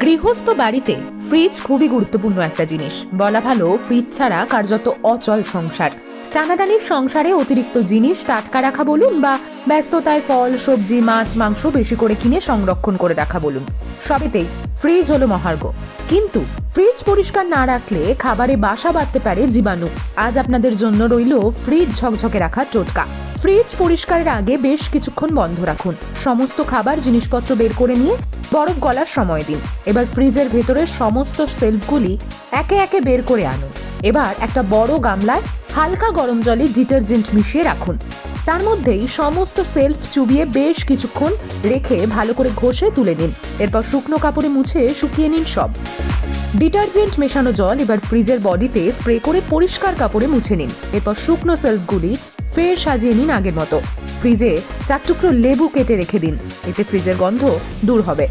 গৃহস্থ বাড়িতে ফ্রিজ খুবই গুরুত্বপূর্ণ একটা জিনিস। বলা ভালো, ফ্রিজ ছাড়া কার্যত অচল সংসার। টানাটানির সংসারে অতিরিক্ত জিনিস টাটকা রাখা বলুন বা ব্যস্ততায় ফল, সবজি, মাছ, মাংস বেশি করে কিনে সংরক্ষণ করে রাখা বলুন, সবেতেই ফ্রিজ হলো মহার্ঘ। কিন্তু ফ্রিজ পরিষ্কার না রাখলে খাবারে বাসা বাঁধতে পারে জীবাণু। আজ আপনাদের জন্য রইল ফ্রিজ ঝকঝকে রাখার টোটকা। ফ্রিজ পরিষ্কারের আগে বেশ কিছুক্ষণ বন্ধ রাখুন। সমস্ত খাবার জিনিসপত্র বের করে নিয়ে বরফ গলার সময় দিন। এবার ফ্রিজের ভেতরের সমস্ত সেলফগুলি একে একে বের করে আনুন। এবার একটা বড় গামলায় হালকা গরম জলে ডিটারজেন্ট মিশিয়ে রাখুন। তার মধ্যেই সমস্ত সেলফ চুবিয়ে বেশ কিছুক্ষণ রেখে ভালো করে ঘষে তুলে দিন। এরপর শুকনো কাপড়ে মুছে শুকিয়ে নিন সব। ডিটারজেন্ট মেশানো জল এবার ফ্রিজের বডিতে স্প্রে করে পরিষ্কার কাপড়ে মুছে নিন। এরপর শুকনো সেলফগুলি ফের সাজিয়ে নিন আগের মতো। ফ্রিজে 4 টুকরো লেবু কেটে রেখে দিন, এতে ফ্রিজের গন্ধ দূর হবে।